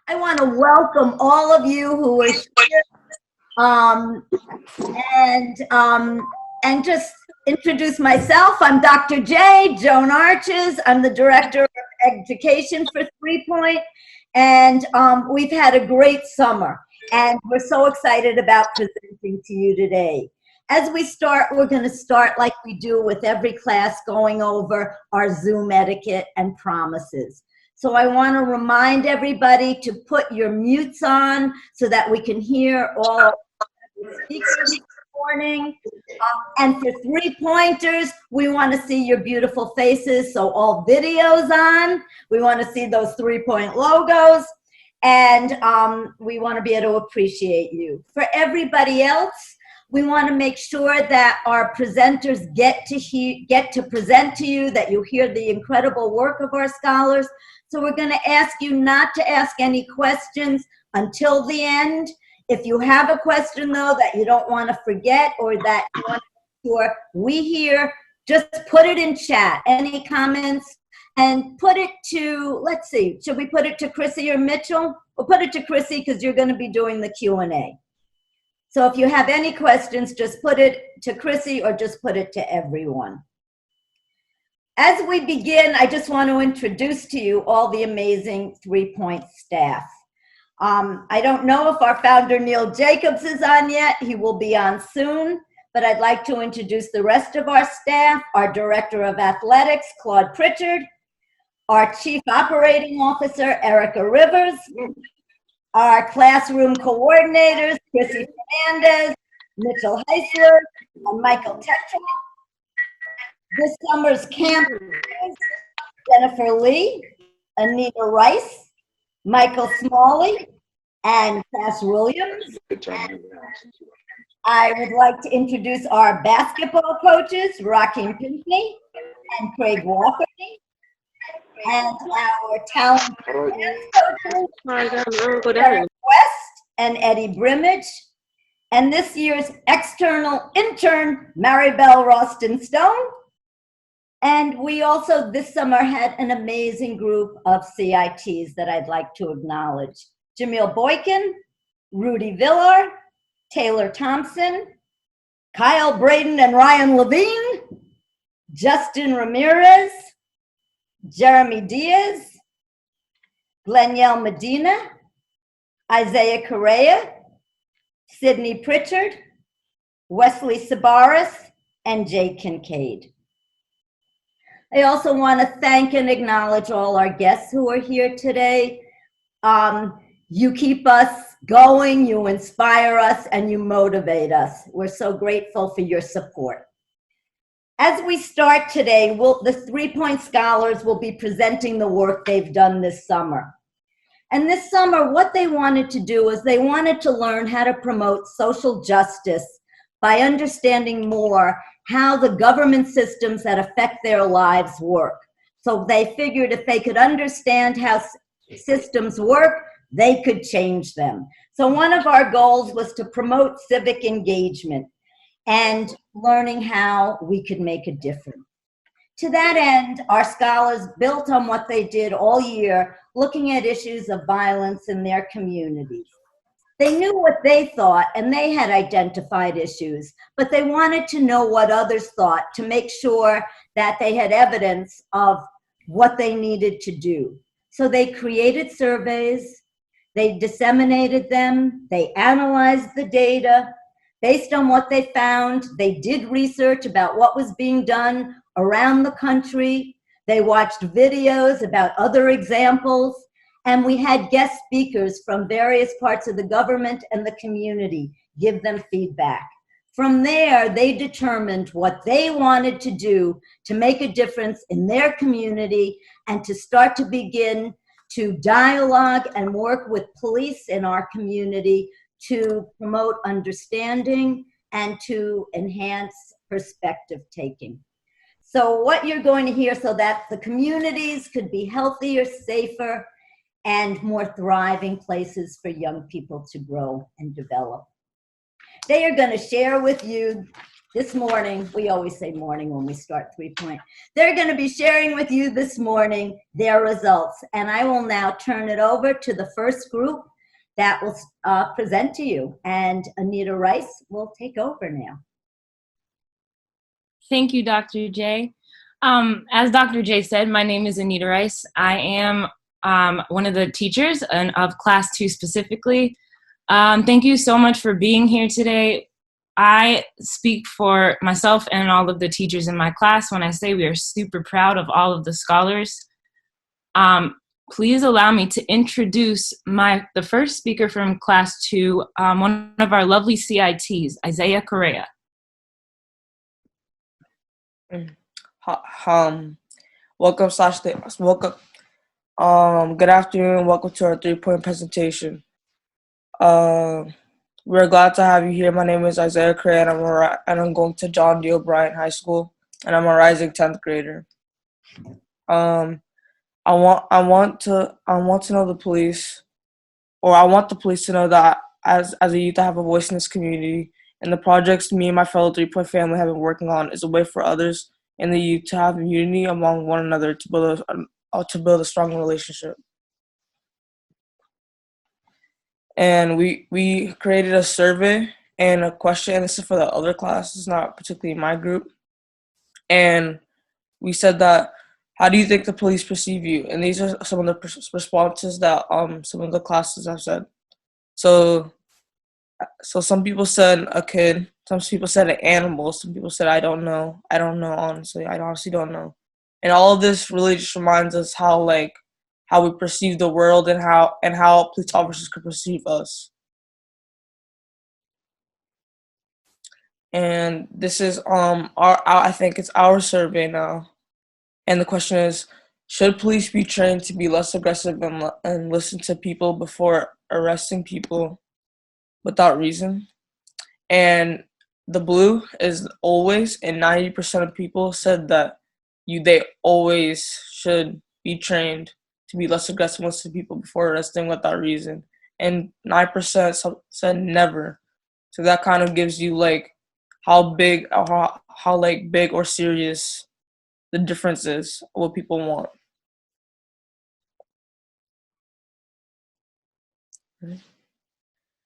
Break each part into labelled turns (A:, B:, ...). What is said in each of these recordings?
A: I want to welcome all of you who are here, um, and and just introduce myself. I'm Dr. J. Joan Arches. I'm the Director of Education for 3Point, and we've had a great summer, and we're so excited about presenting to you today. As we start, we're going to start like we do with every class, going over our Zoom etiquette and promises. So I want to remind everybody to put your mutes on so that we can hear all the speakers this morning. And for 3-pointers, we want to see your beautiful faces. So all videos on. We want to see those 3-point logos. And we want to be able to appreciate you. For everybody else, we want to make sure that our presenters get to present to you, that you hear the incredible work of our scholars. So we're going to ask you not to ask any questions until the end. If you have a question, though, that you don't want to forget or that you want to make sure we hear, just put it in chat. Any comments? And put it to, let's see, should we put it to Chrissy or Mitchell? We'll put it to Chrissy because you're going to be doing the Q&A. So if you have any questions, just put it to Chrissy or just put it to everyone. As we begin, I just want to introduce to you all the amazing 3-point staff. I don't know if our founder Neil Jacobs is on yet. He will be on soon, but I'd like to introduce the rest of our staff, our Director of Athletics, Claude Pritchard, our Chief Operating Officer, Erica Rivers, our classroom coordinators, Chrissy Fernandez, Mitchell Heisler, and Michael Tetra. This summer's camp is Jennifer Lee, Anita Rice, Michael Smalley, and Cass Williams. I would like to introduce our basketball coaches, Raheem Pinkney and Craig Walker, and our talent coaches, Eric West and Eddie Brimage, and this year's external intern, Maribel Ralston-Stone. And we also this summer had an amazing group of CITs that I'd like to acknowledge. Jamil Boykin, Rudy Villar, Taylor Thompson, Kyle Braden and Ryan Levine, Justin Ramirez, Jeremy Diaz, Glenyelle Medina, Isaiah Correa, Sydney Pritchard, Wesley Sabaris, and Jay Kincaid. I also want to thank and acknowledge all our guests who are here today. You keep us going, you inspire us, and you motivate us. We're so grateful for your support. As we start today, the 3-point scholars will be presenting the work they've done this summer. And this summer, what they wanted to do is they wanted to learn how to promote social justice by understanding more how the government systems that affect their lives work. So they figured if they could understand how systems work, they could change them. So one of our goals was to promote civic engagement and learning how we could make a difference. To that end, our scholars built on what they did all year, looking at issues of violence in their communities. They knew what they thought, and they had identified issues, but they wanted to know what others thought to make sure that they had evidence of what they needed to do. So they created surveys, they disseminated them, they analyzed the data. Based on what they found, they did research about what was being done around the country. They watched videos about other examples. And we had guest speakers from various parts of the government and the community give them feedback. From there, they determined what they wanted to do to make a difference in their community and to start to begin to dialogue and work with police in our community to promote understanding and to enhance perspective taking. So what you're going to hear so that the communities could be healthier, safer, and more thriving places for young people to grow and develop. They are going to share with you this morning, we always say morning when we start 3-Point. They're going to be sharing with you this morning their results. And I will now turn it over to the first group that will present to you. And Anita Rice will take over now.
B: Thank you, Dr. J. As Dr. J said, my name is Anita Rice. I am one of the teachers of Class 2 specifically. Thank you so much for being here today. I speak for myself and all of the teachers in my class when I say we are super proud of all of the scholars. Please allow me to introduce the first speaker from Class 2, one of our lovely CITs, Isaiah Correa.
C: Welcome, good afternoon. Welcome to our 3-Point presentation. We're glad to have you here. My name is Isaiah Cray, and I'm going to John D. O'Brien High School, and I'm a rising 10th grader. I want to know the police, or I want the police to know that as a youth, I have a voice in this community, and the projects me and my fellow 3-Point family have been working on is a way for others and the youth to have unity among one another to build a strong relationship. And we created a survey and a question. This is for the other classes, not particularly my group. And we said that, how do you think the police perceive you? And these are some of the responses that some of the classes have said. So some people said a kid, some people said an animal, some people said I don't know, honestly, I honestly don't know. And all of this really just reminds us how we perceive the world and how police officers could perceive us. And this is I think it's our survey now. And the question is, should police be trained to be less aggressive and listen to people before arresting people without reason? And the blue is always, and 90% of people said that they always should be trained to be less aggressive and listen to people before arresting without reason. And 9% said never. So that kind of gives you how big or serious the difference is, what people want.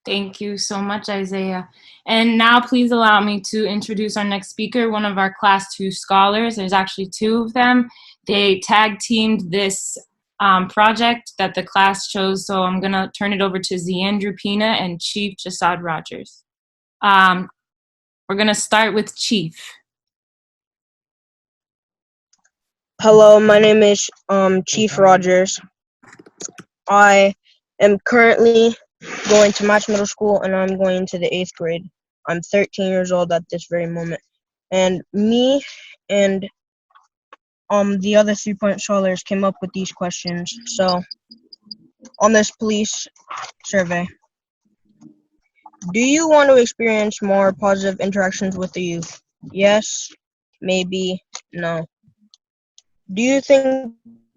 B: Thank you so much, Isaiah. And now please allow me to introduce our next speaker, one of our Class 2 scholars. There's actually two of them. They tag teamed this project that the class chose, so I'm gonna turn it over to Ziandra Pina and Chief Jasad Rogers. We're gonna start with Chief.
D: Hello, my name is Chief Rogers. I am currently going to Match Middle School, and I'm going to the 8th grade. I'm 13 years old at this very moment. And me and the other 3-Point scholars came up with these questions. So, on this police survey, do you want to experience more positive interactions with the youth? Yes, maybe, no. Do you think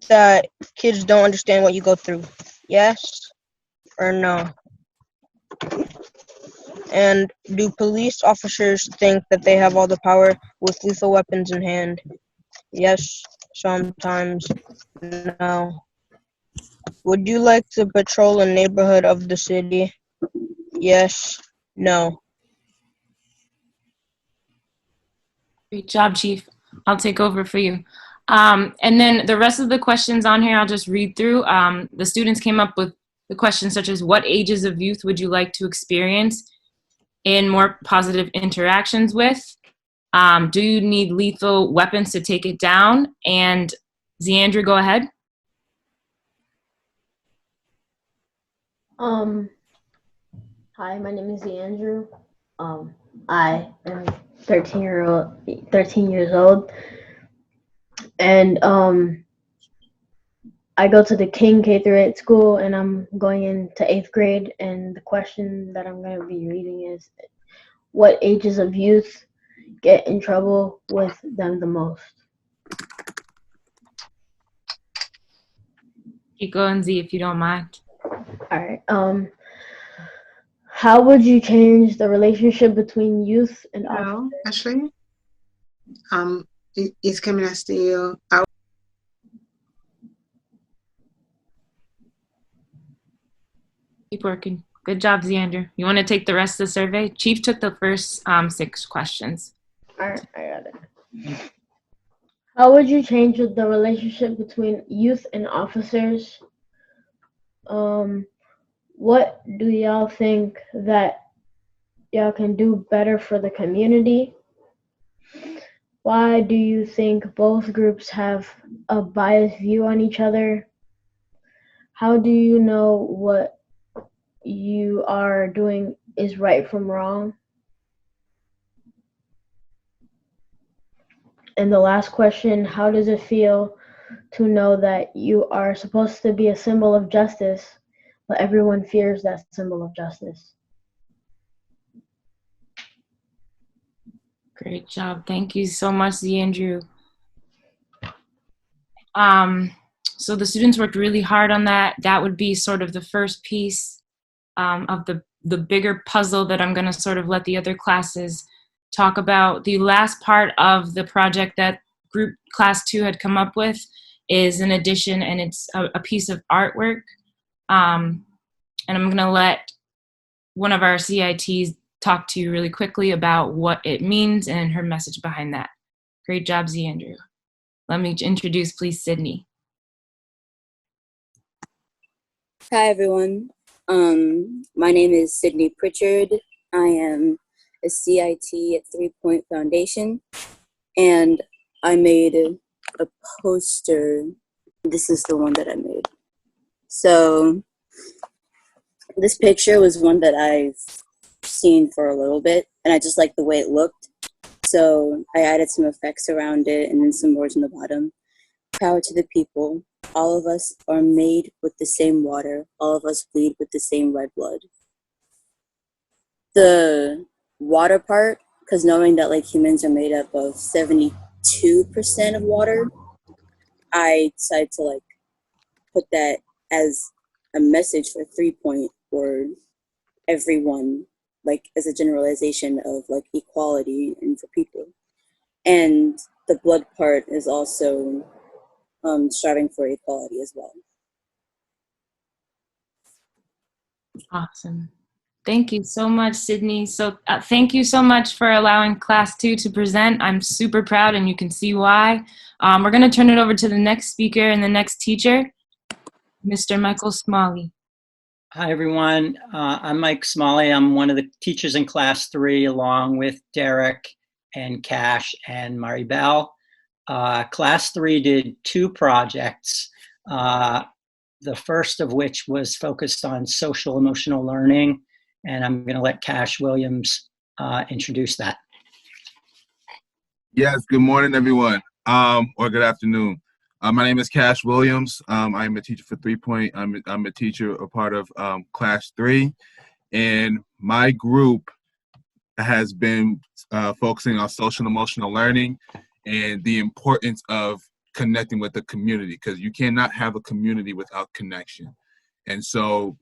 D: that kids don't understand what you go through? Yes or no? And do police officers think that they have all the power with lethal weapons in hand? Yes, sometimes. No. Would you like to patrol a neighborhood of the city? Yes, no.
B: Great job, Chief. I'll take over for you. And then the rest of the questions on here, I'll just read through. The students came up with the questions such as, what ages of youth would you like to experience in more positive interactions with? Do you need lethal weapons to take it down? And Ziandra, go ahead.
E: Hi, my name is Andrew. I am 13 years old, and I go to the King K-8 school, and I'm going into 8th grade. And the question that I'm going to be reading is, what ages of youth get in trouble with them the most?
B: Keep going, Z, if you don't mind.
E: All right. How would you change the relationship between youth and officers?
F: Hello, Ashley. It's coming still.
B: Keep working. Good job, Xander. You want to take the rest of the survey? Chief took the first 6 questions.
E: All right, I got it. How would you change the relationship between youth and officers? What do y'all think that y'all can do better for the community? Why do you think both groups have a biased view on each other? How do you know what you are doing is right from wrong? And the last question, how does it feel to know that you are supposed to be a symbol of justice, but everyone fears that symbol of justice?
B: Great job. Thank you so much, Andrew. So the students worked really hard on that. That would be sort of the first piece of the bigger puzzle that I'm going to sort of let the other classes talk about. The last part of the project that group class 2 had come up with is an addition, and it's a piece of artwork. And I'm going to let one of our CITs talk to you really quickly about what it means and her message behind that. Great job, Z. Andrew. Let me introduce, please, Sydney.
G: Hi, everyone. My name is Sydney Pritchard. I am a CIT at 3Point Foundation, and I made a poster. This is the one that I made. So this picture was one that I've seen for a little bit, and I just liked the way it looked. So I added some effects around it and then some words on the bottom. Power to the people. All of us are made with the same water. All of us bleed with the same red blood. The water part, because knowing that like humans are made up of 72% of water, I decided to like put that as a message for 3Point for everyone, like as a generalization of like equality and for people. And the blood part is also striving for equality as well.
B: Awesome. Thank you so much, Sydney. So thank you so much for allowing class 2 to present. I'm super proud, and you can see why. We're going to turn it over to the next speaker and the next teacher, Mr. Michael Smalley.
H: Hi, everyone. I'm Mike Smalley. I'm one of the teachers in class 3, along with Derek and Cash and Maribel. Class 3 did 2 projects. The first of which was focused on social emotional learning, and I'm going to let Cash Williams introduce that.
I: Yes, good morning, everyone, or good afternoon. My name is Cash Williams. I'm a teacher for 3Point. I'm a teacher, a part of Class 3, and my group has been focusing on social emotional learning and the importance of connecting with the community, because you cannot have a community without connection. And so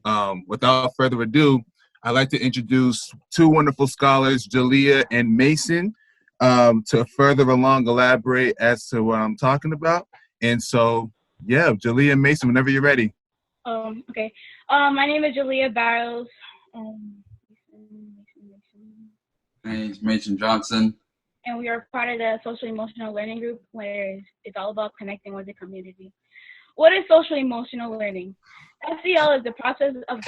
I: without further ado, I'd like to introduce 2 wonderful scholars, Jalea and Mason, to further along elaborate as to what I'm talking about. And so, yeah, Jalea and Mason, whenever you're ready.
J: Okay. My name is Jalea Barrows.
K: My name is Mason Johnson.
J: And we are part of the social emotional learning group, where it's all about connecting with the community. What is social emotional learning? SEL is the process of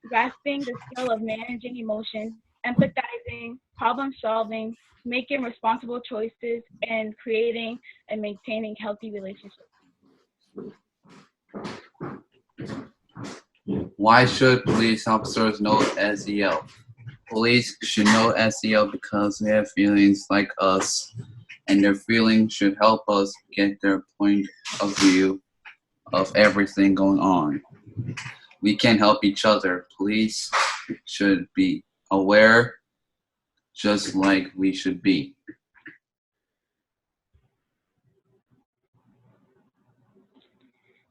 J: grasping the skill of managing emotions, empathizing, problem solving, making responsible choices, and creating and maintaining healthy relationships.
K: Why should police officers know SEL? Police should know SEL because they have feelings like us, and their feelings should help us get their point of view of everything going on. We can help each other. Police should be aware, just like we should be.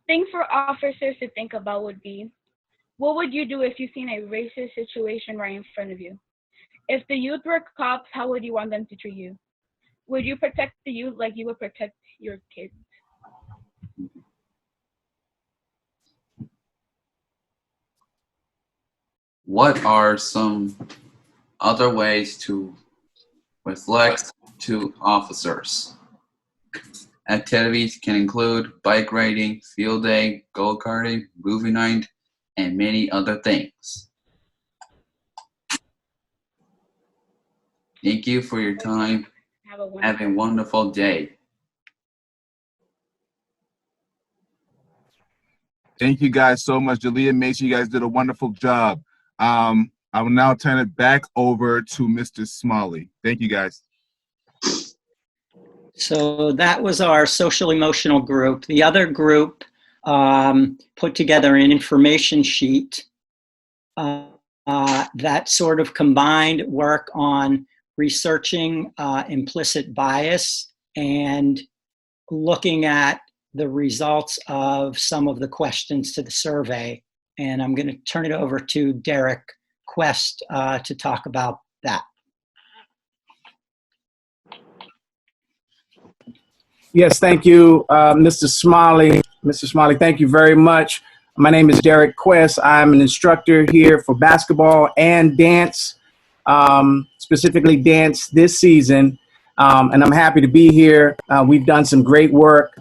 J: Things for officers to think about would be What would you do if you seen a racist situation right in front of you? If the youth were cops, how would you want them to treat you? Would you protect the youth like you would protect your kids?
K: What are some other ways to reflect to officers? Activities can include bike riding, field day, go-karting, movie night, and many other things. Thank you for your time. Have a wonderful day.
I: Thank you guys so much. Jalea and Mason, you guys did a wonderful job. I will now turn it back over to Mr. Smalley. Thank you guys.
H: So that was our social emotional group. The other group put together an information sheet that sort of combined work on researching implicit bias and looking at the results of some of the questions to the survey. And I'm going to turn it over to Derek Quest to talk about that.
F: Yes, thank you, Mr. Smalley. Mr. Smalley, thank you very much. My name is Derek Quest. I'm an instructor here for basketball and dance, specifically dance this season. And I'm happy to be here. We've done some great work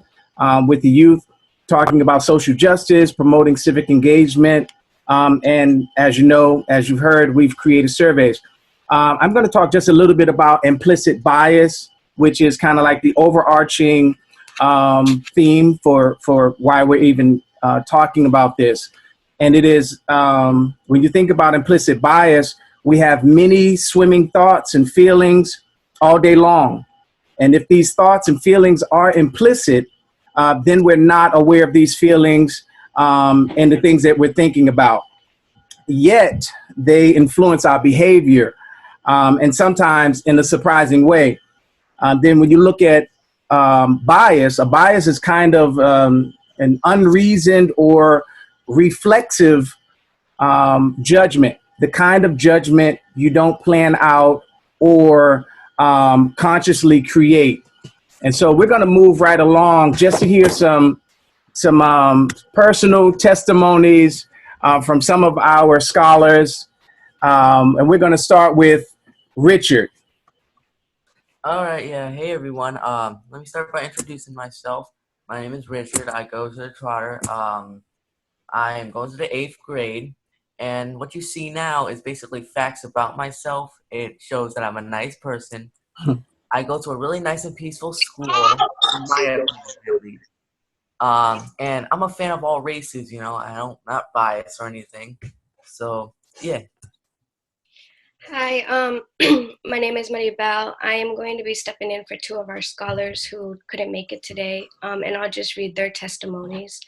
F: with the youth, talking about social justice, promoting civic engagement. And as you know, as you've heard, we've created surveys. I'm going to talk just a little bit about implicit bias, which is kind of like the overarching theme for why we're even talking about this. And it is, when you think about implicit bias, we have many swimming thoughts and feelings all day long. And if these thoughts and feelings are implicit, then we're not aware of these feelings and the things that we're thinking about. Yet they influence our behavior, and sometimes in a surprising way. Then when you look at bias, a bias is kind of an unreasoned or reflexive judgment, the kind of judgment you don't plan out or consciously create. And so we're going to move right along just to hear some personal testimonies from some of our scholars. And we're going to start with Richard.
L: All right, yeah. Hey, everyone. Let me start by introducing myself. My name is Richard. I go to the Trotter. I am going to the 8th grade. And what you see now is basically facts about myself. It shows that I'm a nice person. I go to a really nice and peaceful school, in my opinion, at least. And I'm a fan of all races, you know. I don't, not biased or anything. So, yeah.
M: Hi, my name is Maribel. I am going to be stepping in for two of our scholars who couldn't make it today, and I'll just read their testimonies.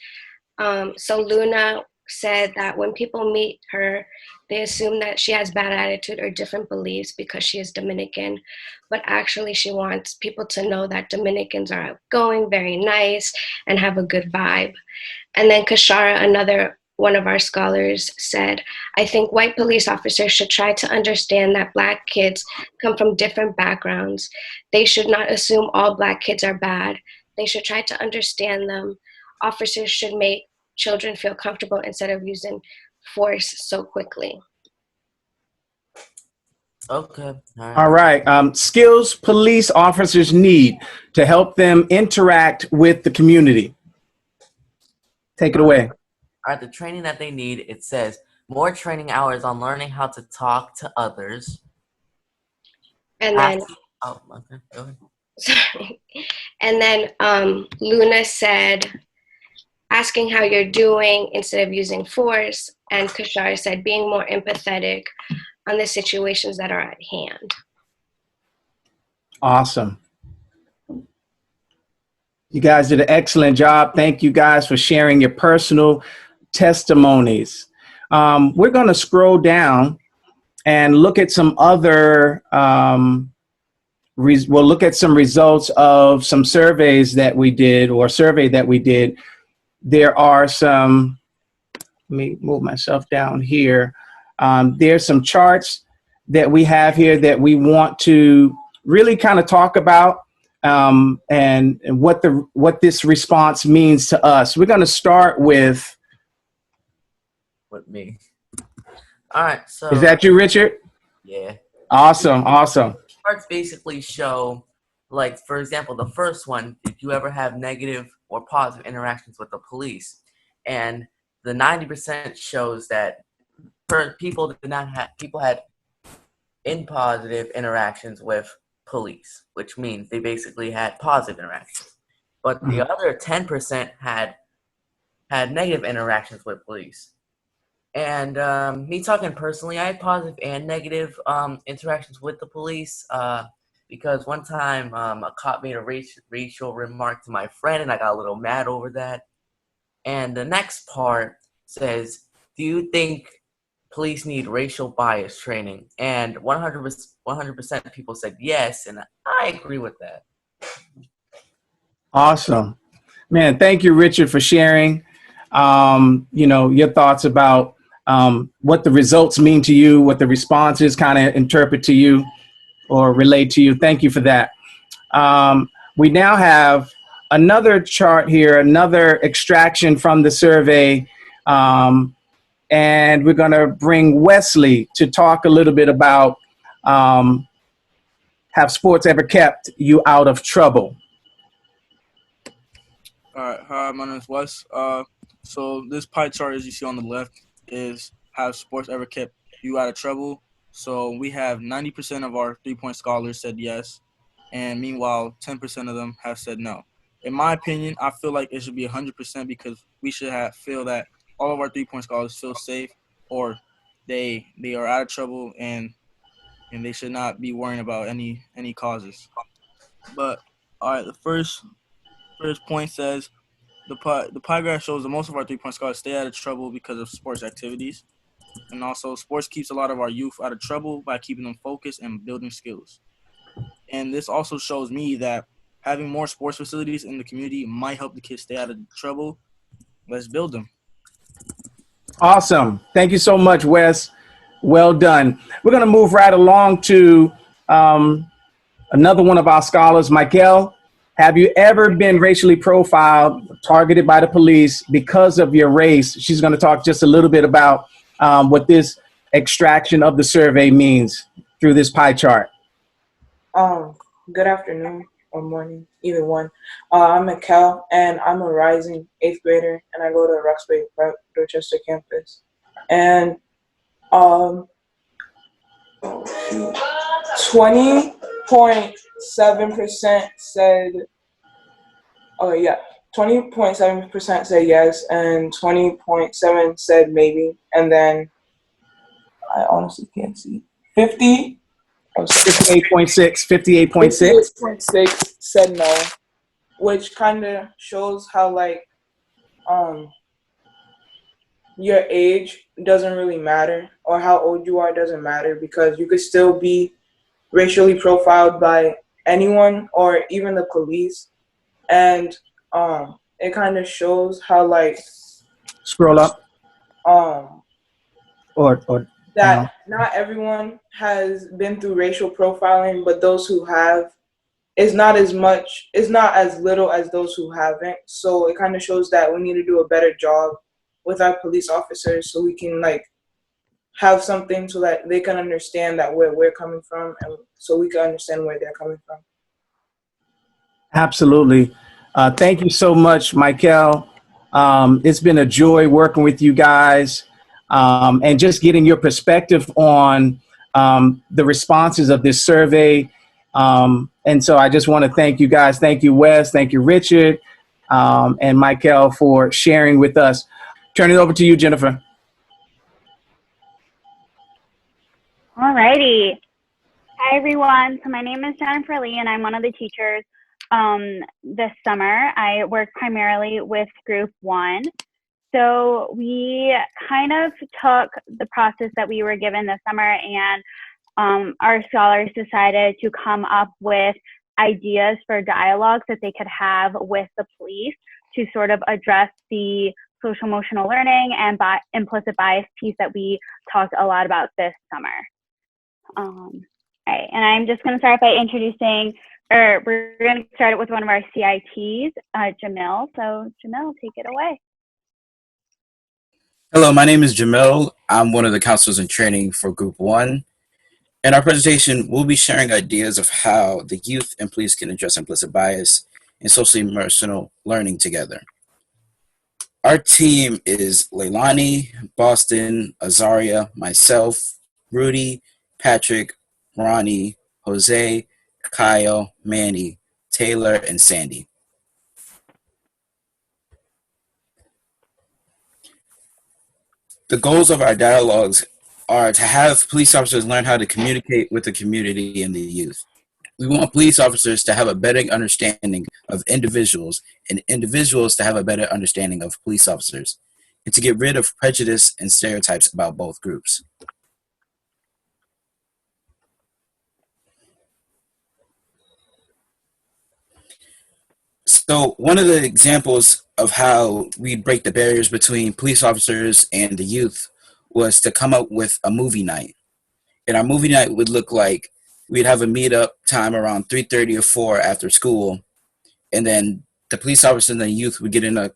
M: So Luna said that when people meet her, they assume that she has bad attitude or different beliefs because she is Dominican, but actually she wants people to know that Dominicans are outgoing, very nice, and have a good vibe. And then Kashara, another one of our scholars, said, I think white police officers should try to understand that Black kids come from different backgrounds. They should not assume all Black kids are bad. They should try to understand them. Officers should make children feel comfortable instead of using force so quickly.
L: Okay.
F: All right. Skills police officers need to help them interact with the community. Take it away.
L: All right, the training that they need, it says more training hours on learning how to talk to others.
M: And then,
L: oh, okay, go ahead.
M: Sorry. And then Luna said, asking how you're doing instead of using force. And Kashara said, being more empathetic on the situations that are at hand.
F: Awesome. You guys did an excellent job. Thank you guys for sharing your personal testimonies. We're going to scroll down and look at some other, we'll look at some results of some surveys that we did, or survey that we did. There are some, me move myself down here. There's some charts that we have here that we want to really kind of talk about, and what this response means to us. We're going to start with
L: me. All right, so
F: is that you, Richard?
L: yeah.
F: Awesome.
L: Charts basically show, like, for example, the first one, did you ever have negative or positive interactions with the police? And the 90% shows that people had positive interactions with police, which means they basically had positive interactions. But the other 10% had negative interactions with police. And me talking personally, I had positive and negative interactions with the police, because one time a cop made a racial remark to my friend, and I got a little mad over that. And the next part says, do you think police need racial bias training? And 100% of people said yes, and I agree with that.
F: Awesome, man. Thank you, Richard, for sharing. Your thoughts about what the results mean to you, what the responses kind of interpret to you or relate to you. Thank you for that. We now have another chart here, another extraction from the survey. And we're going to bring Wesley to talk a little bit about have sports ever kept you out of trouble?
C: All right. Hi, my name is Wes. So this pie chart, as you see on the left, is have sports ever kept you out of trouble? So we have 90% of our 3-point scholars said yes, and meanwhile, 10% of them have said no. In my opinion, I feel like it should be 100% because we should feel that all of our 3-point scholars feel safe, or they are out of trouble, and they should not be worrying about any causes. But all right, the first point says the pie graph shows that most of our 3-point scholars stay out of trouble because of sports activities. And also, sports keeps a lot of our youth out of trouble by keeping them focused and building skills. And this also shows me that having more sports facilities in the community might help the kids stay out of trouble. Let's build them.
F: Awesome. Thank you so much, Wes. Well done. We're going to move right along to another one of our scholars, Michael. Have you ever been racially profiled, targeted by the police because of your race? She's going to talk just a little bit about what this extraction of the survey means through this pie chart.
N: Good afternoon or morning, either one. I'm Mikkel, and I'm a rising 8th grader, and I go to Roxbury Prep, Dorchester campus. And 20.7% said, 20.7% said yes, and 20.7% said maybe, and then I honestly can't see. 58.6 said no, which kind of shows how, like, your age doesn't really matter, or how old you are doesn't matter, because you could still be racially profiled by anyone or even the police. And it kind of shows how, like,
F: scroll up or
N: that not everyone has been through racial profiling, but those who have is not as little as those who haven't. So it kind of shows that we need to do a better job with our police officers, so we can, like, have something so that they can understand that where we're coming from, and so we can understand where they're coming from.
F: Absolutely. Thank you so much, Michael. It's been a joy working with you guys, and just getting your perspective on the responses of this survey. And so I just want to thank you guys. Thank you, Wes. Thank you, Richard, and Michael, for sharing with us. Turn it over to you, Jennifer.
O: Alrighty. Hi, everyone. So my name is Jennifer Lee, and I'm one of the teachers this summer. I work primarily with Group 1. So we kind of took the process that we were given this summer, and our scholars decided to come up with ideas for dialogues that they could have with the police to sort of address the social emotional learning and implicit bias piece that we talked a lot about this summer. All right, and I'm just going to start by introducing, or we're going to start it with one of our CITs, Jamil. So Jamil, take it away.
P: Hello, my name is Jamil. I'm one of the counselors in training for Group 1. In our presentation, we'll be sharing ideas of how the youth and police can address implicit bias and social emotional learning together. Our team is Leilani, Boston, Azaria, myself, Rudy, Patrick, Ronnie, Jose, Kyle, Manny, Taylor, and Sandy. The goals of our dialogues are to have police officers learn how to communicate with the community and the youth. We want police officers to have a better understanding of individuals and individuals to have a better understanding of police officers, and to get rid of prejudice and stereotypes about both groups. So one of the examples of how we break the barriers between police officers and the youth was to come up with a movie night. And our movie night would look like we'd have a meetup time around 3:30 or 4 after school. And then the police officer and the youth would get in a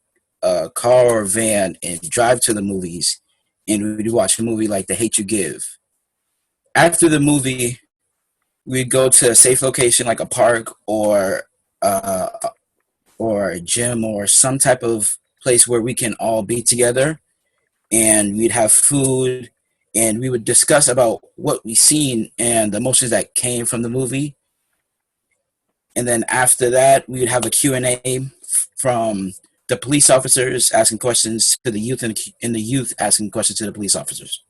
P: car or a van and drive to the movies. And we'd watch a movie like The Hate You Give. After the movie, we'd go to a safe location like a park or a gym or some type of place where we can all be together, and we'd have food, and we would discuss about what we seen and the emotions that came from the movie. And then after that, we would have a Q&A from the police officers asking questions to the youth, and the youth asking questions to the police officers.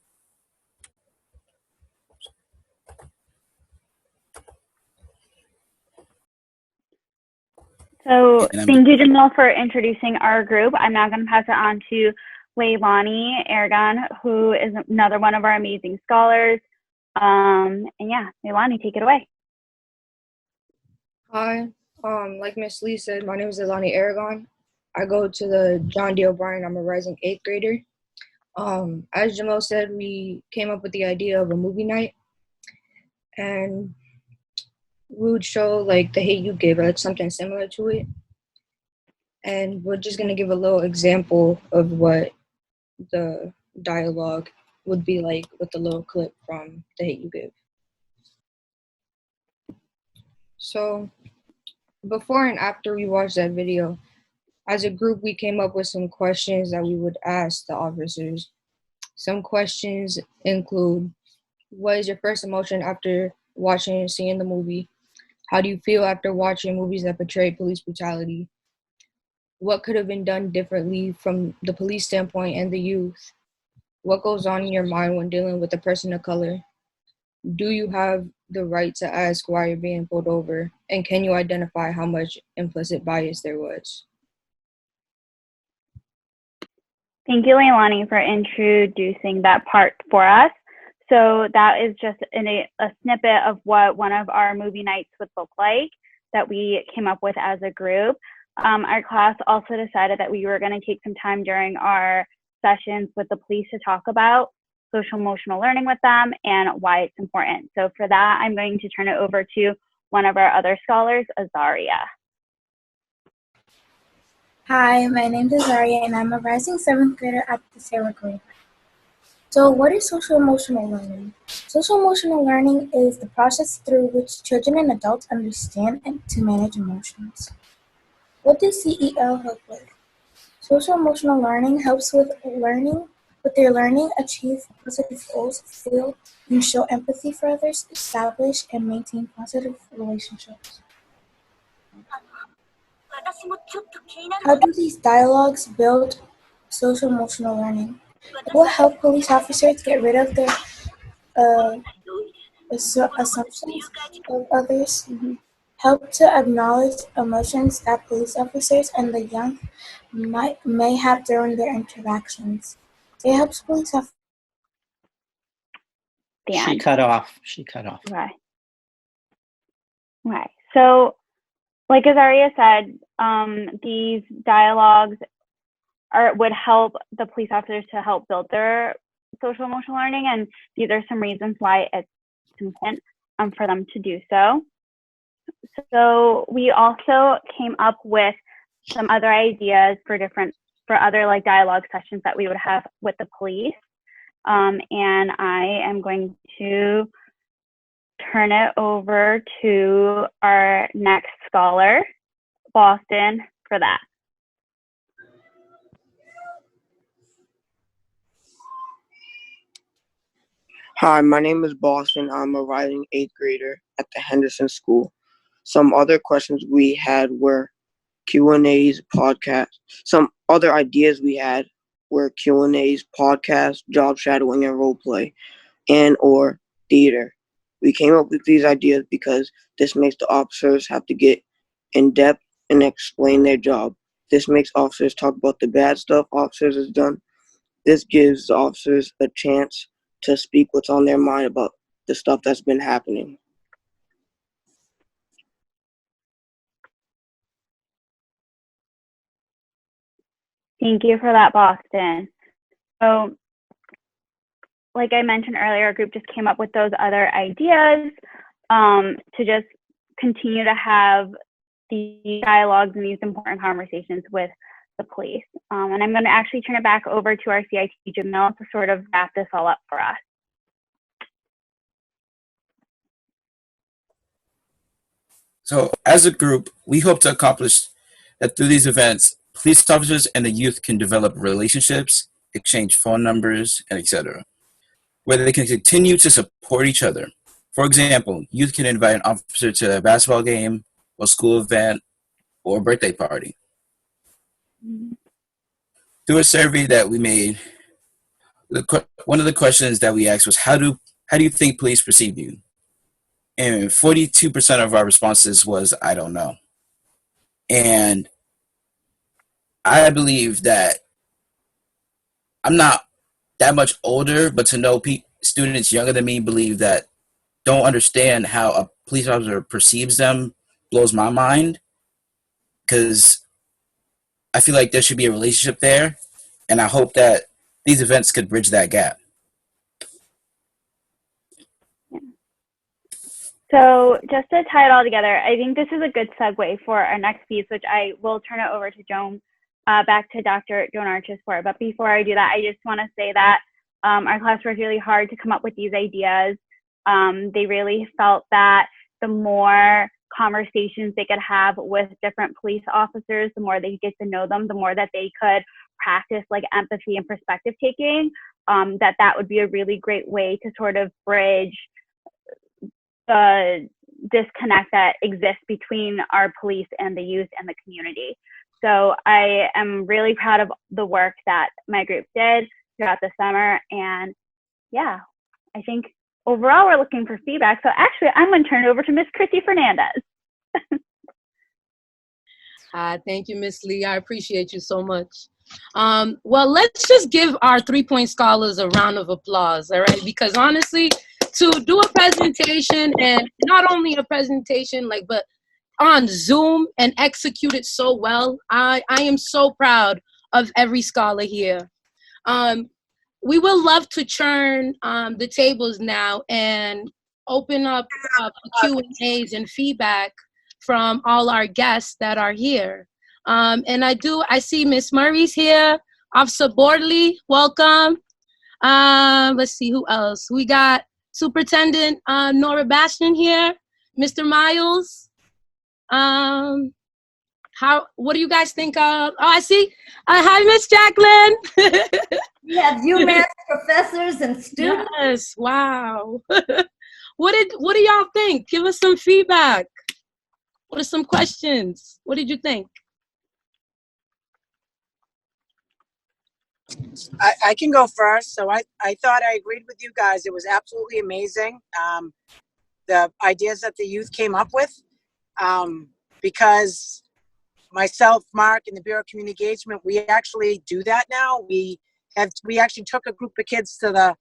O: So thank you, Jamil, for introducing our group. I'm now going to pass it on to Leilani Aragon, who is another one of our amazing scholars. And yeah, Leilani, take it away.
Q: Hi, like Miss Lee said, my name is Leilani Aragon. I go to the John D. O'Brien. I'm a rising 8th grader. As Jamil said, we came up with the idea of a movie night, and we would show like The Hate You Give, or like something similar to it. And we're just gonna give a little example of what the dialogue would be like with a little clip from The Hate You Give. So before and after we watched that video, as a group, we came up with some questions that we would ask the officers. Some questions include, what is your first emotion after watching and seeing the movie? How do you feel after watching movies that portray police brutality? What could have been done differently from the police standpoint and the youth? What goes on in your mind when dealing with a person of color? Do you have the right to ask why you're being pulled over? And can you identify how much implicit bias there was?
O: Thank you, Leilani, for introducing that part for us. So that is just a snippet of what one of our movie nights would look like that we came up with as a group. Our class also decided that we were going to take some time during our sessions with the police to talk about social emotional learning with them and why it's important. So for that, I'm going to turn it over to one of our other scholars, Azaria.
R: Hi, my name is Azaria, and I'm a rising 7th grader at the Sarah grade. So what is social emotional learning? Social emotional learning is the process through which children and adults understand and to manage emotions. What does CEL help with? Social emotional learning helps with their learning, achieve positive goals, feel and show empathy for others, establish and maintain positive relationships. How do these dialogues build social emotional learning? It will help police officers get rid of their assumptions of others, help to acknowledge emotions that police officers and the young may have during their interactions. It helps police officers.
H: She cut off.
O: Right. Right. So, like Azaria said, these dialogues or would help the police officers to help build their social emotional learning. And these are some reasons why it's important for them to do so. So we also came up with some other ideas for other like dialogue sessions that we would have with the police. And I am going to turn it over to our next scholar, Boston, for that.
S: Hi, my name is Boston. I'm a rising 8th grader at the Henderson School. Some other questions we had were Q&As, podcasts. Some other ideas we had were Q&As, podcasts, job shadowing, and role play, and or theater. We came up with these ideas because this makes the officers have to get in depth and explain their job. This makes officers talk about the bad stuff officers has done. This gives the officers a chance to speak what's on their mind about the stuff that's been happening.
O: Thank you for that, Boston. So, like I mentioned earlier, our group just came up with those other ideas to just continue to have these dialogues and these important conversations with the police. And I'm going to actually turn it back over to our CIT, Jamil, to sort of wrap this all up for us.
P: So as a group, we hope to accomplish that through these events, police officers and the youth can develop relationships, exchange phone numbers, and etc., where they can continue to support each other. For example, youth can invite an officer to a basketball game, or school event, or a birthday party. Through a survey that we made, one of the questions that we asked was, how do you think police perceive you? And 42% of our responses was, I don't know. And I believe that I'm not that much older, but to know students younger than me believe that don't understand how a police officer perceives them blows my mind, because I feel like there should be a relationship there, and I hope that these events could bridge that gap.
O: So just to tie it all together, I think this is a good segue for our next piece, which I will turn it over to Joan, back to Dr. Joan Arches for. But before I do that, I just want to say that our class worked really hard to come up with these ideas. They really felt that the more conversations they could have with different police officers, the more they could get to know them, the more that they could practice like empathy and perspective taking, that would be a really great way to sort of bridge the disconnect that exists between our police and the youth and the community. So I am really proud of the work that my group did throughout the summer. And yeah, I think overall we're looking for feedback. So actually I'm going to turn it over to Miss Chrissy Fernandez.
T: Thank you, Miss Lee. I appreciate you so much. Well, let's just give our 3-Point scholars a round of applause, all right? Because honestly, to do a presentation, and not only a presentation, but on Zoom and execute it so well, I am so proud of every scholar here. We would love to churn the tables now and open up Q&As and feedback from all our guests that are here. And I see Miss Murray's here. Officer Bordley, welcome. Let's see who else. We got Superintendent Nora Bastian here. Mr. Miles. What do you guys think of? Oh, I see. Hi, Miss Jacqueline.
A: We have UMass professors and students.
T: Yes, wow. What do y'all think? Give us some feedback. What are some questions? What did you think?
U: I can go first. So I thought I agreed with you guys. It was absolutely amazing. The ideas that the youth came up with, because myself, Mark, and the Bureau of Community Engagement, we actually do that now. We actually took a group of kids to the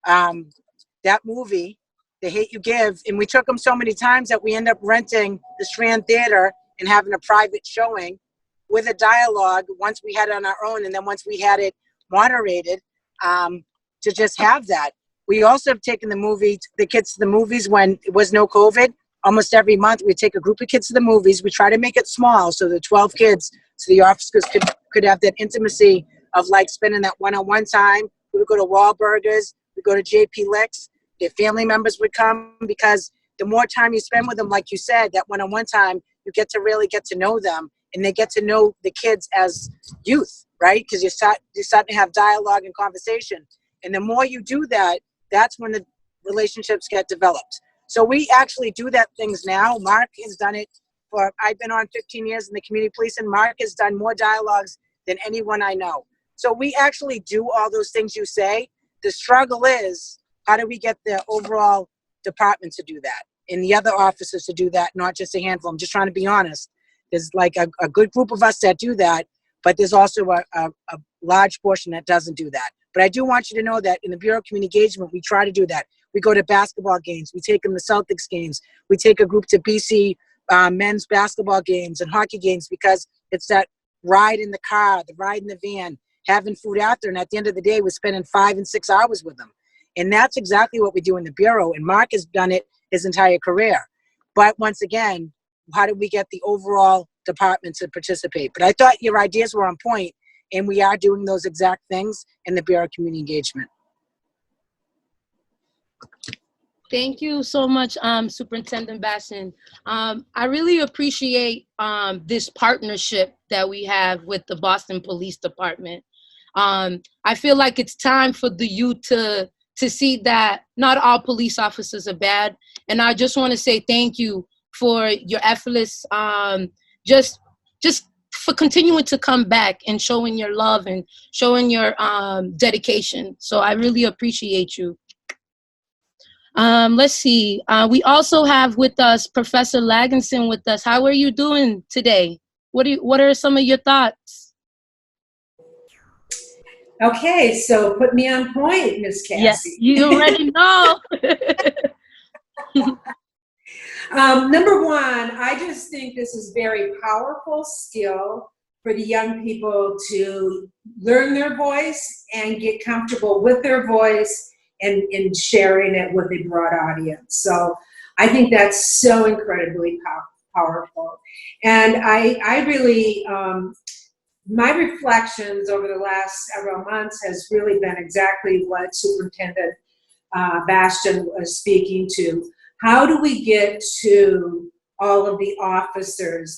U: that movie, The Hate You Give, and we took them so many times that we ended up renting the Strand Theater and having a private showing. with a dialogue once we had it on our own, and then once we had it moderated, to just have that. We also have taken the kids to the movies when it was no COVID. Almost every month we take a group of kids to the movies. We try to make it small so the 12 kids, so the officers could have that intimacy of like spending that one-on-one time. We would go to Wahlburgers, we go to JP Licks. Their family members would come, because the more time you spend with them, like you said, that one-on-one time, you get to really get to know them, and they get to know the kids as youth, right? Because you're starting to have dialogue and conversation. And the more you do that, that's when the relationships get developed. So we actually do that things now. Mark has done it I've been on 15 years in the community police, and Mark has done more dialogues than anyone I know. So we actually do all those things you say. The struggle is, how do we get the overall department to do that and the other officers to do that, not just a handful? I'm just trying to be honest. There's like a good group of us that do that, but there's also a large portion that doesn't do that. But I do want you to know that in the Bureau of Community Engagement, we try to do that. We go to basketball games. We take them to Celtics games. We take a group to BC men's basketball games and hockey games, because it's that ride in the car, the ride in the van, having food after. And at the end of the day, we're spending 5 and 6 hours with them. And that's exactly what we do in the Bureau. And Mark has done it his entire career. But once again, how do we get the overall department to participate? But I thought your ideas were on point, and we are doing those exact things in the Bureau of Community Engagement.
T: Thank you so much, Superintendent Basson. I really appreciate this partnership that we have with the Boston Police Department. I feel like it's time for the youth to see that not all police officers are bad. And I just want to say thank you for your efforts, just for continuing to come back and showing your love and showing your dedication. So I really appreciate you. Let's see. We also have with us Professor Laginson with us. How are you doing today? What are some of your thoughts?
D: Okay, so put me on point, Miss Cassie.
T: Yes, you already know.
D: Number one, I just think this is very powerful skill for the young people to learn their voice and get comfortable with their voice and sharing it with a broad audience. So I think that's so incredibly powerful. And I really, my reflections over the last several months has really been exactly what Superintendent Bastion was speaking to. How do we get to all of the officers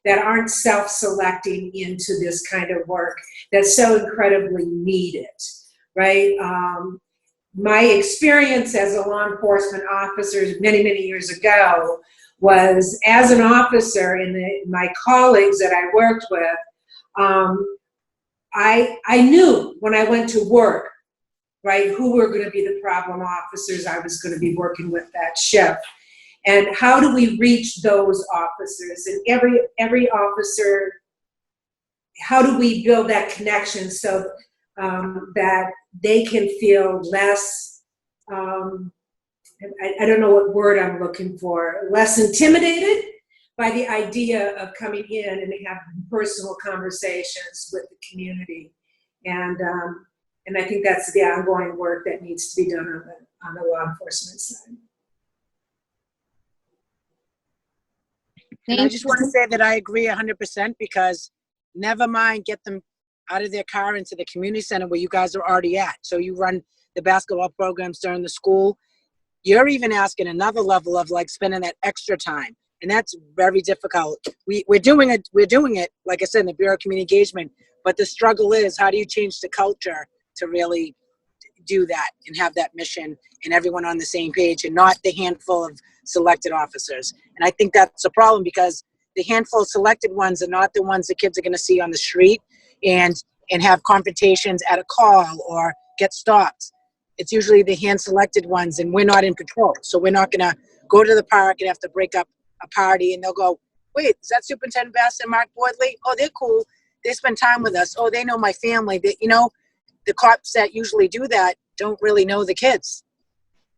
D: that aren't self-selecting into this kind of work that's so incredibly needed, right? My experience as a law enforcement officer many, many years ago was, as an officer and my colleagues that I worked with, I knew when I went to work, right, who were going to be the problem officers I was going to be working with that shift. And how do we reach those officers? And every officer, how do we build that connection so that they can feel less, I don't know what word I'm looking for, less intimidated by the idea of coming in and having personal conversations with the community. And I think that's the ongoing work that needs to be done on the law enforcement side.
U: And I just want to say that I agree 100%, because never mind get them out of their car into the community center where you guys are already at. So you run the basketball programs during the school. You're even asking another level of like spending that extra time. And that's very difficult. We're doing it, like I said, in the Bureau of Community Engagement, but the struggle is, how do you change the culture to really do that and have that mission and everyone on the same page and not the handful of selected officers? And I think that's a problem, because the handful of selected ones are not the ones the kids are going to see on the street and have confrontations at a call or get stopped. It's usually the hand-selected ones, and we're not in patrol. So we're not going to go to the park and have to break up a party, and they'll go, wait, is that Superintendent Bass and Mark Boydley? Oh, they're cool. They spend time with us. Oh, they know my family. They, the cops that usually do that don't really know the kids.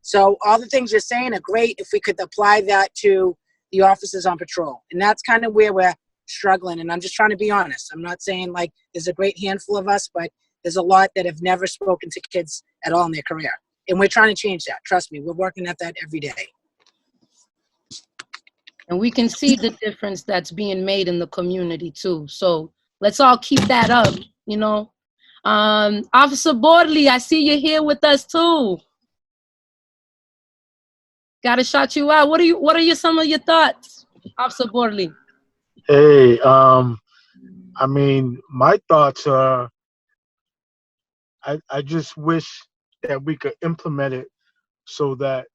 U: So all the things you're saying are great if we could apply that to the officers on patrol. And that's kind of where we're struggling. And I'm just trying to be honest. I'm not saying like there's a great handful of us, but there's a lot that have never spoken to kids at all in their career. And we're trying to change that. Trust me, we're working at that every day.
T: And we can see the difference that's being made in the community too. So let's all keep that up, you know. Officer Bordley, I see you're here with us too. Gotta shout you out. What are some of your thoughts, Officer Bordley?
E: Hey, I mean, my thoughts are, I just wish that we could implement it so that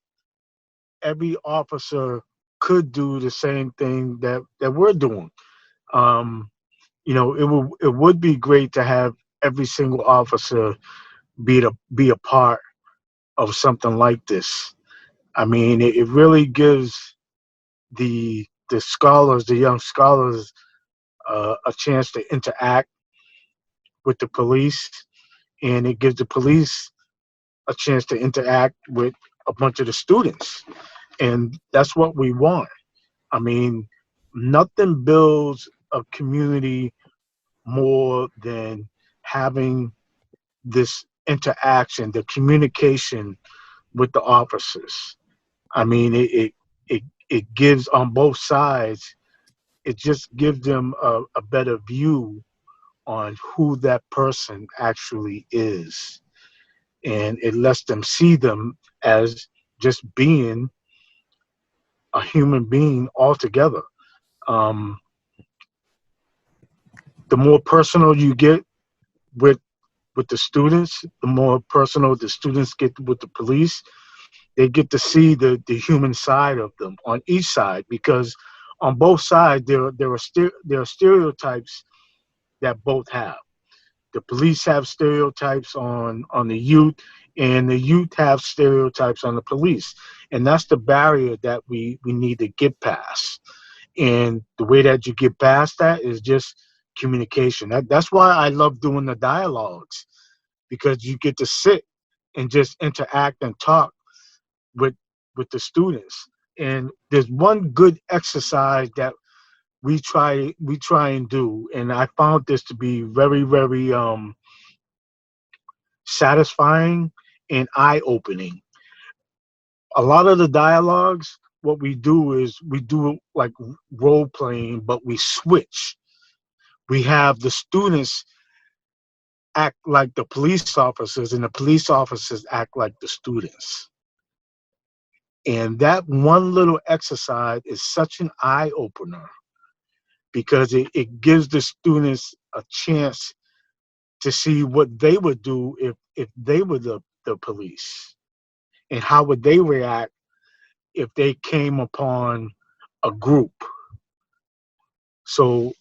E: every officer could do the same thing that we're doing. You know, it would be great to have every single officer be a part of something like this. I mean, it really gives the scholars, the young scholars, a chance to interact with the police, and it gives the police a chance to interact with a bunch of the students, and that's what we want. I mean, nothing builds a community more than having this interaction, the communication with the officers. I mean, it gives on both sides. It just gives them a better view on who that person actually is, and it lets them see them as just being a human being altogether. Um, the more personal you get with the students, the more personal the students get with the police. They get to see the human side of them on each side, because on both sides there are stereotypes that both have. The police have stereotypes on the youth, and the youth have stereotypes on the police, and that's the barrier that we need to get past. And the way that you get past that is just communication. That's why I love doing the dialogues, because you get to sit and just interact and talk with the students. And there's one good exercise that we try and do, and I found this to be very, very satisfying and eye-opening. A lot of the dialogues, what we do is we do it like role playing, but we switch. We have the students act like the police officers, and the police officers act like the students. And that one little exercise is such an eye-opener, because it gives the students a chance to see what they would do if they were the police, and how would they react if they came upon a group. So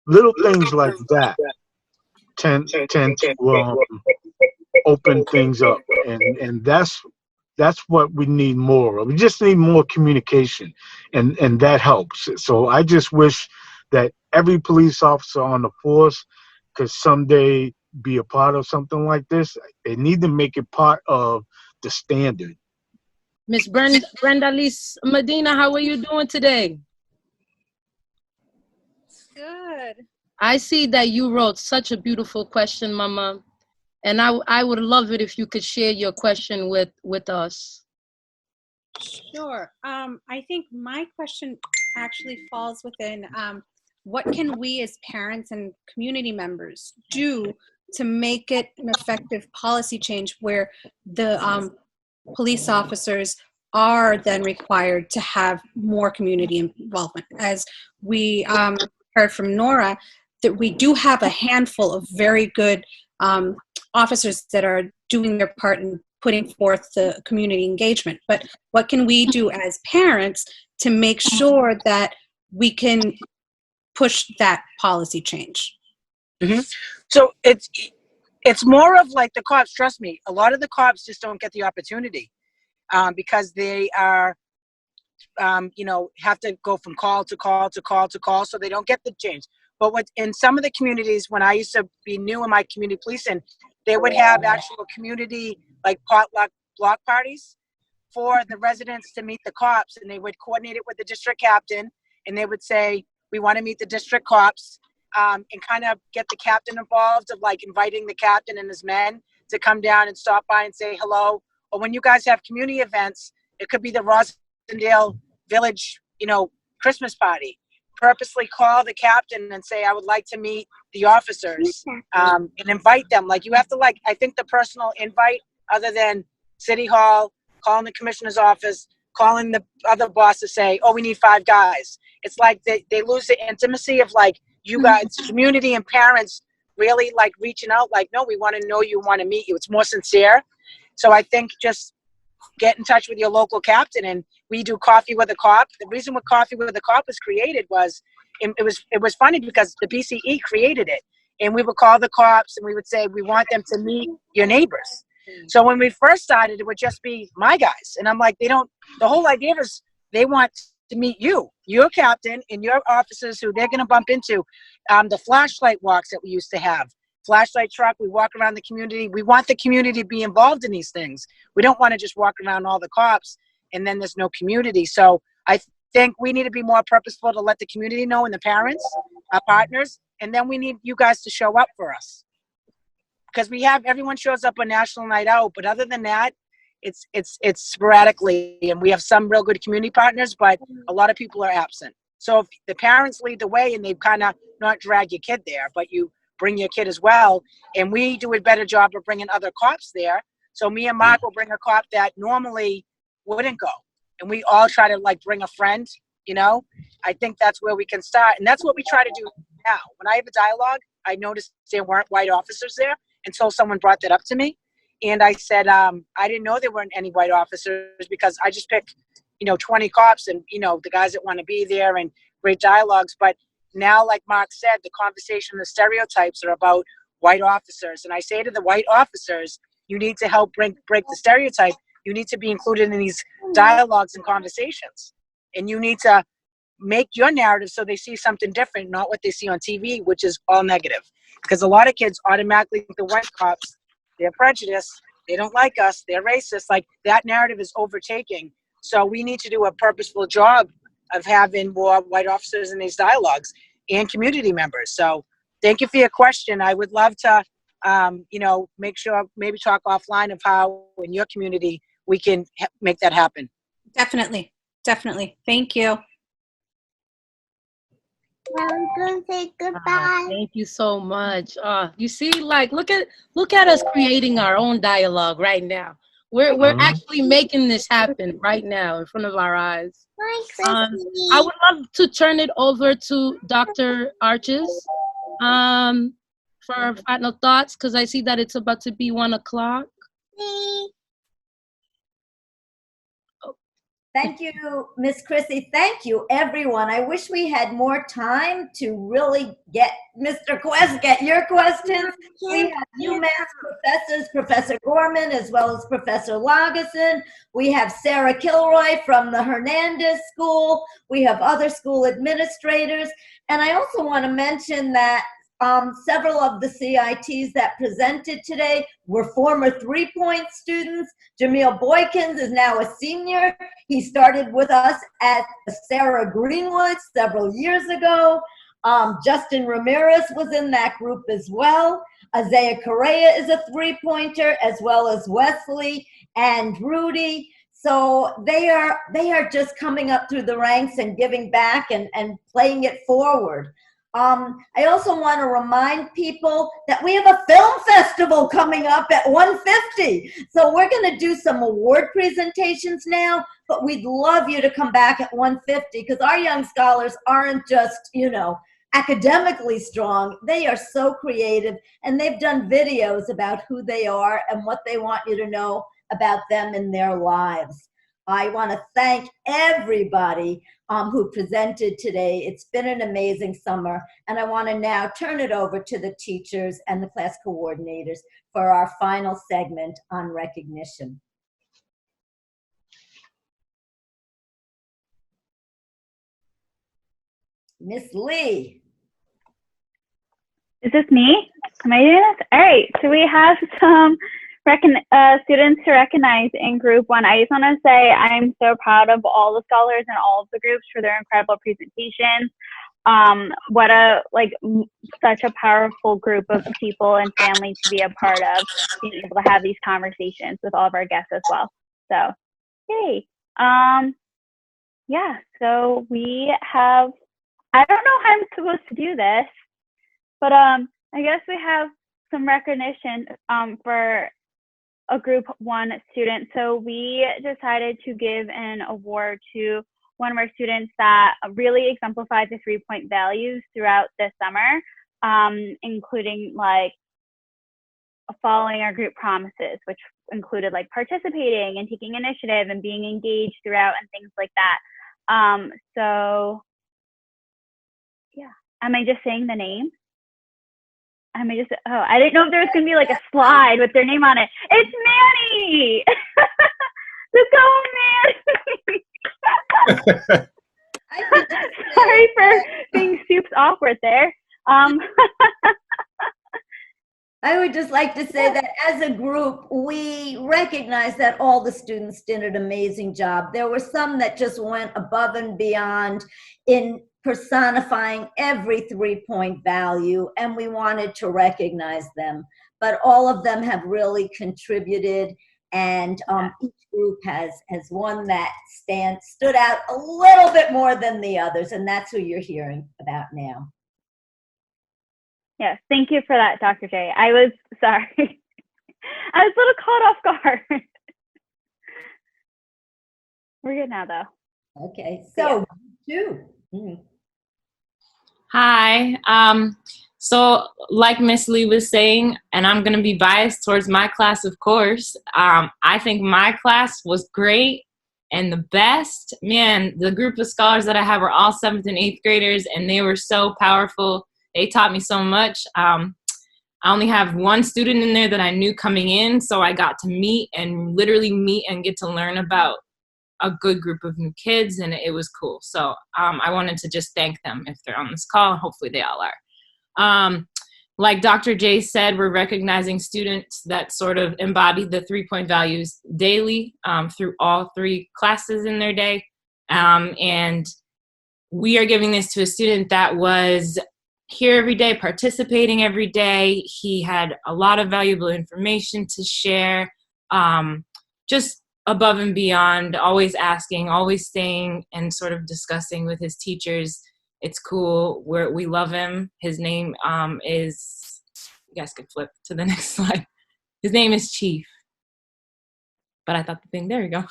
E: little things like that tend to open things up, and that's what we need more of. We just need more communication, and that helps. So I just wish that every police officer on the force could someday be a part of something like this. They need to make it part of the standard.
T: Miss Brenda Liz Medina, how are you doing today?
V: Good.
T: I see that you wrote such a beautiful question, Mama. And I would love it if you could share your question with us.
V: Sure. I think my question actually falls within what can we as parents and community members do to make it an effective policy change where the police officers are then required to have more community involvement. As we heard from Nora, that we do have a handful of very good officers that are doing their part in putting forth the community engagement. But what can we do as parents to make sure that we can push that policy change?
U: Mm-hmm. So it's more of like the cops. Trust me, a lot of the cops just don't get the opportunity because they are, have to go from call to call to call to call, so they don't get the change. But in some of the communities, when I used to be new in my community policing, they would have actual community like potluck block parties for the residents to meet the cops, and they would coordinate it with the district captain, and they would say, we want to meet the district cops, and kind of get the captain involved, of like inviting the captain and his men to come down and stop by and say hello. Or when you guys have community events, it could be the Rosendale Village, Christmas party. Purposely call the captain and say, I would like to meet the officers, and invite them. Like, you have to, like, I think the personal invite, other than City Hall, calling the commissioner's office, calling the other boss to say, oh, we need 5 guys. It's like they lose the intimacy of, like, you guys, community and parents really, like, reaching out, like, no, we want to know you, want to meet you. It's more sincere. So I think just get in touch with your local captain, and we do Coffee with a Cop. The reason what Coffee with a Cop was created was, it was funny because the BCE created it, and we would call the cops and we would say, we want them to meet your neighbors. So when we first started, it would just be my guys. And I'm like, the whole idea is they want to meet you, your captain, and your officers who they're going to bump into. The flashlight walks that we used to have. Flashlight truck, we walk around the community. We want the community to be involved in these things. We don't want to just walk around all the cops and then there's no community. So I think we need to be more purposeful to let the community know, and the parents, our partners, and then we need you guys to show up for us. Because everyone shows up on National Night Out, but other than that, it's sporadically, and we have some real good community partners, but a lot of people are absent. So if the parents lead the way and they kind of not drag your kid there, but you bring your kid as well, and we do a better job of bringing other cops there. So me and Mark will bring a cop that normally wouldn't go, and we all try to, like, bring a friend. I think that's where we can start, and that's what we try to do now. When I have a dialogue, I noticed there weren't white officers there until someone brought that up to me, and I said, I didn't know there weren't any white officers, because I just pick 20 cops and the guys that want to be there, and great dialogues. But now, like Mark said, the conversation, the stereotypes are about white officers. And I say to the white officers, you need to help break the stereotype. You need to be included in these dialogues and conversations. And you need to make your narrative so they see something different, not what they see on TV, which is all negative. Because a lot of kids automatically think the white cops, they're prejudiced, they don't like us, they're racist. Like, that narrative is overtaking. So we need to do a purposeful job of having more white officers in these dialogues and community members. So thank you for your question. I would love to, make sure, maybe talk offline of how in your community we can make that happen.
V: Definitely. Thank you.
B: I'm gonna say goodbye.
T: Thank you so much. You see, like, look at us creating our own dialogue right now. We're actually making this happen right now in front of our eyes. I would love to turn it over to Dr. Arches for final thoughts, because I see that it's about to be 1 o'clock.
A: Thank you, Miss Chrissy. Thank you, everyone. I wish we had more time to really get Mr. Quest, get your questions. We have UMass professors, Professor Gorman, as well as Professor Lageson. We have Sarah Kilroy from the Hernandez School. We have other school administrators. And I also want to mention that several of the CITs that presented today were former 3-Point students. Jamil Boykins is now a senior. He started with us at Sarah Greenwood several years ago. Justin Ramirez was in that group as well. Isaiah Correa is a 3-pointer, as well as Wesley and Rudy. So they are just coming up through the ranks and giving back and playing it forward. I also want to remind people that we have a film festival coming up at 1:50. So we're going to do some award presentations now, but we'd love you to come back at 1:50, because our young scholars aren't just, academically strong. They are so creative, and they've done videos about who they are and what they want you to know about them in their lives. I want to thank everybody who presented today. It's been an amazing summer, and I want to now turn it over to the teachers and the class coordinators for our final segment on recognition. Miss Lee.
O: Is this me? Am I doing this? All right, so we have some students to recognize in Group 1. I just want to say I'm so proud of all the scholars and all of the groups for their incredible presentations. what a such a powerful group of people and families to be a part of, being able to have these conversations with all of our guests as well. So, yay. Yeah, so we have, I don't know how I'm supposed to do this, but I guess we have some recognition for a group 1 student. So we decided to give an award to one of our students that really exemplified the 3-point values throughout the summer, including following our group promises, which included participating and taking initiative and being engaged throughout and things like that. So yeah, am I just saying the name? I didn't know if there was going to be a slide with their name on it. It's Manny! Let's go, Manny! Sorry for being super awkward there.
A: I would just like to say that as a group, we recognize that all the students did an amazing job. There were some that just went above and beyond in personifying every 3-point value, and we wanted to recognize them. But all of them have really contributed, and each group has one that stood out a little bit more than the others, and that's who you're hearing about now.
O: Yes, thank you for that, Dr. J. I was sorry. I was a little caught off guard. We're good now, though.
A: Okay, so you.
G: Hi. So like Miss Lee was saying, and I'm going to be biased towards my class, of course, I think my class was great and the best. Man, the group of scholars that I have are all 7th and 8th graders, and they were so powerful. They taught me so much. I only have one student in there that I knew coming in, so I got to literally meet and get to learn about a good group of new kids, and it was cool. So I wanted to just thank them if they're on this call. Hopefully they all are. Like Dr. J said, we're recognizing students that sort of embody the 3-point values daily through all 3 classes in their day. And we are giving this to a student that was here every day, participating every day. He had a lot of valuable information to share, just above and beyond, always asking, always staying and sort of discussing with his teachers. It's cool. We love him. His name is, you guys could flip to the next slide. His name is Chief. But I thought the thing, there you go.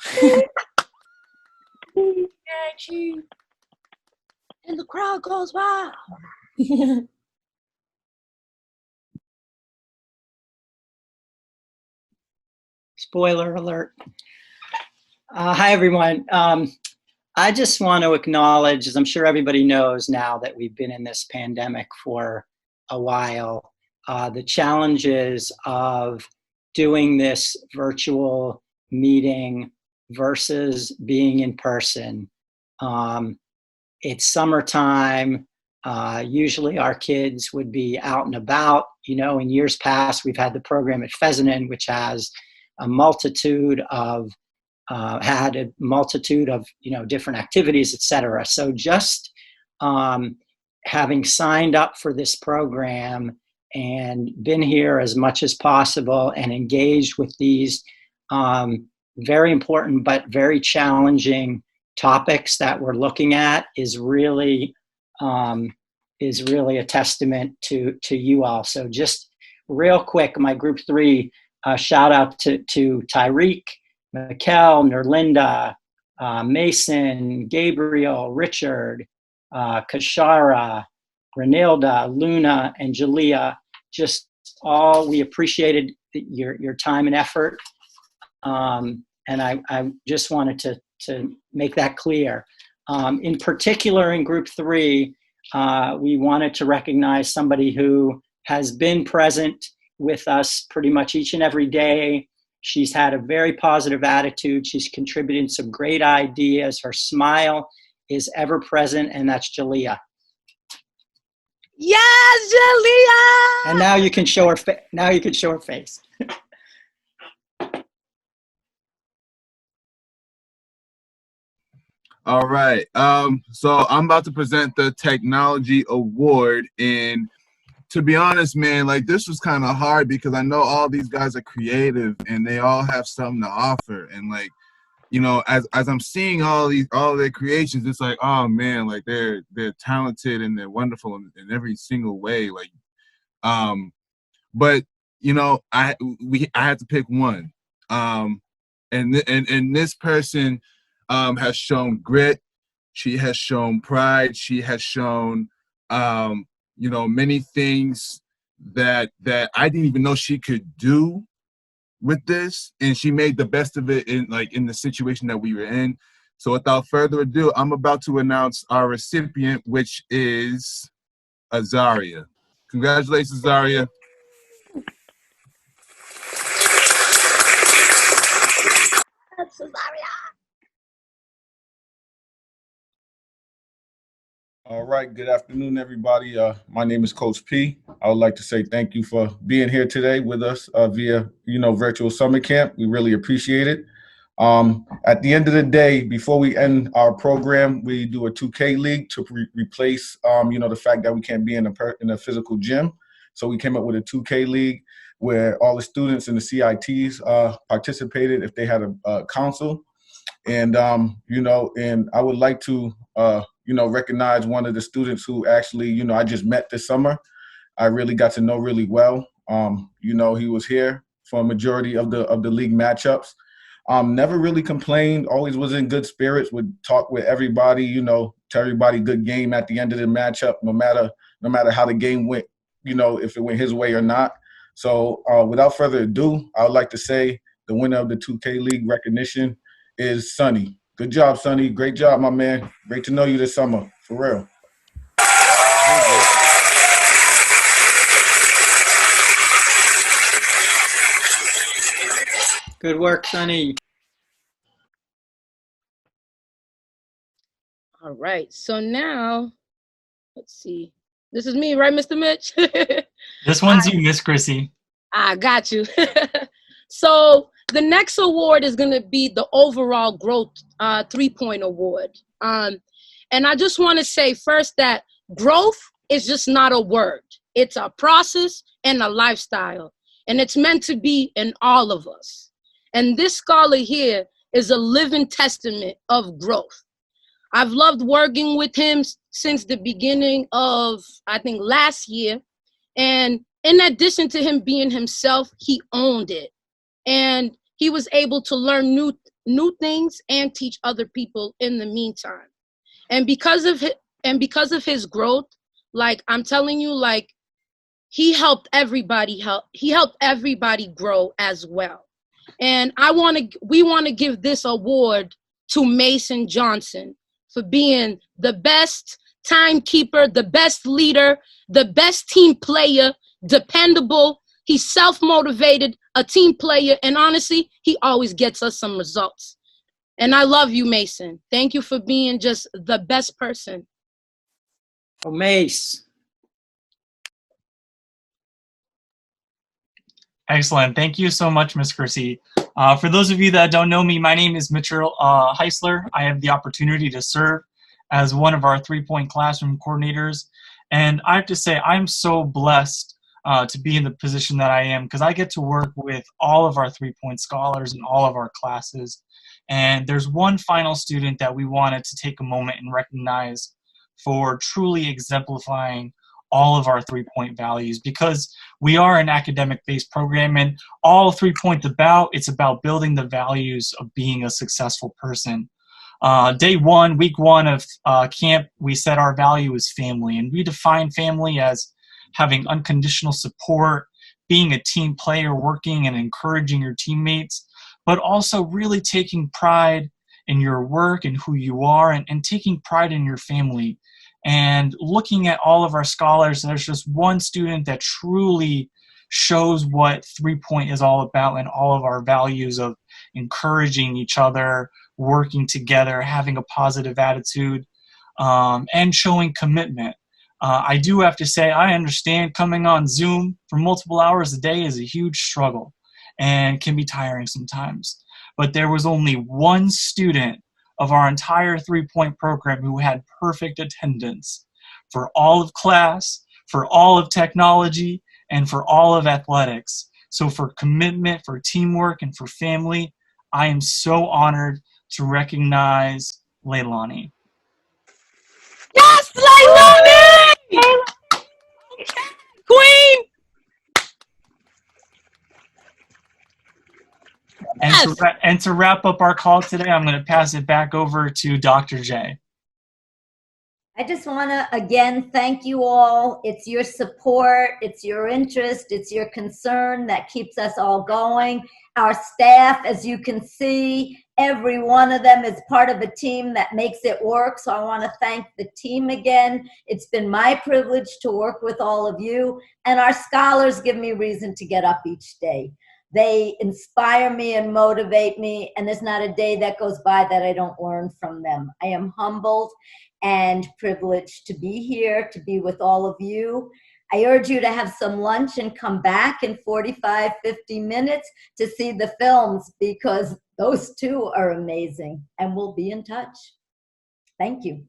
G: Yeah, Chief. And the crowd goes wild.
H: Spoiler alert. Hi, everyone. I just want to acknowledge, as I'm sure everybody knows now that we've been in this pandemic for a while, the challenges of doing this virtual meeting versus being in person. It's summertime. Usually our kids would be out and about. You know, in years past, we've had the program at Pheasant, which has a multitude of different activities, etc. So just having signed up for this program and been here as much as possible and engaged with these very important but very challenging topics that we're looking at is really a testament to you all. So just real quick, my group 3, shout out to Tyreek, Mikkel, Nerlinda, Mason, Gabriel, Richard, Kashara, Renilda, Luna, and Jalea. Just all, we appreciated your time and effort. And I just wanted to make that clear. In particular, in group 3, we wanted to recognize somebody who has been present with us pretty much each and every day. She's had a very positive attitude. She's contributed some great ideas. Her smile is ever present, and that's Jalea.
G: Yes, Jalea!
H: And now you can show her. Now you can show her face.
I: All right. So I'm about to present the technology award, and to be honest, man, like this was kind of hard because I know all these guys are creative and they all have something to offer. And like, you know, as I'm seeing all their creations, it's like, oh man, like they're talented and they're wonderful in every single way. Like, but you know, I had to pick one. And this person has shown grit. She has shown pride. She has shown you know, many things that I didn't even know she could do with this, and she made the best of it in the situation that we were in. So without further ado, I'm about to announce our recipient, which is Azaria. Congratulations, Azaria.
J: All right, good afternoon, everybody. My name is Coach P. I would like to say thank you for being here today with us via, virtual summer camp. We really appreciate it. At the end of the day, before we end our program, we do a 2K league to replace, the fact that we can't be in a physical gym. So we came up with a 2K league where all the students and the CITs participated if they had a council. And, and I would like to, recognize one of the students who actually, I just met this summer. I really got to know really well. He was here for a majority of the league matchups. Never really complained, always was in good spirits, would talk with everybody, tell everybody good game at the end of the matchup, no matter how the game went, if it went his way or not. So without further ado, I would like to say the winner of the 2K League recognition is Sonny. Good job, Sonny. Great job, my man. Great to know you this summer, for real.
H: Good work, Sonny.
T: All right. So now, let's see. This is me, right, Mr. Mitch?
K: This one's you, Miss Chrissy.
T: I got you. So the next award is going to be the overall growth 3-point award. And I just want to say first that growth is just not a word. It's a process and a lifestyle. And it's meant to be in all of us. And this scholar here is a living testament of growth. I've loved working with him since the beginning of, I think, last year. And in addition to him being himself, he owned it. And he was able to learn new things and teach other people in the meantime. And because of his growth, like I'm telling you, like he helped everybody grow as well. And we want to give this award to Mason Johnson for being the best timekeeper, the best leader, the best team player, dependable. He's self-motivated, a team player, and honestly, he always gets us some results. And I love you, Mason. Thank you for being just the best person.
H: Oh, Mace.
K: Excellent. Thank you so much, Miss Chrissy. For those of you that don't know me, my name is Mitchell Heisler. I have the opportunity to serve as one of our 3-point classroom coordinators. And I have to say, I'm so blessed to be in the position that I am because I get to work with all of our 3-point scholars in all of our classes. And there's one final student that we wanted to take a moment and recognize for truly exemplifying all of our 3-point values, because we are an academic-based program, and all 3-Point it's about building the values of being a successful person. Day one, week one of camp, we said our value is family, and we define family as having unconditional support, being a team player, working and encouraging your teammates, but also really taking pride in your work and who you are, and taking pride in your family. And looking at all of our scholars, there's just one student that truly shows what 3-Point is all about and all of our values of encouraging each other, working together, having a positive attitude, and showing commitment. I do have to say, I understand coming on Zoom for multiple hours a day is a huge struggle and can be tiring sometimes. But there was only one student of our entire 3-Point program who had perfect attendance for all of class, for all of technology, and for all of athletics. So for commitment, for teamwork, and for family, I am so honored to recognize Leilani.
T: Yes, Leilani! Queen!
K: And to wrap up our call today, I'm going to pass it back over to Dr. J.
A: I just want to again thank you all. It's your support, it's your interest, it's your concern that keeps us all going. Our staff, as you can see, every one of them is part of a team that makes it work. So I want to thank the team again. It's been my privilege to work with all of you, and our scholars give me reason to get up each day. They inspire me and motivate me, and there's not a day that goes by that I don't learn from them. I am humbled and privileged to be here, to be with all of you. I urge you to have some lunch and come back in 45, 50 minutes to see the films, because those two are amazing, and we'll be in touch. Thank you.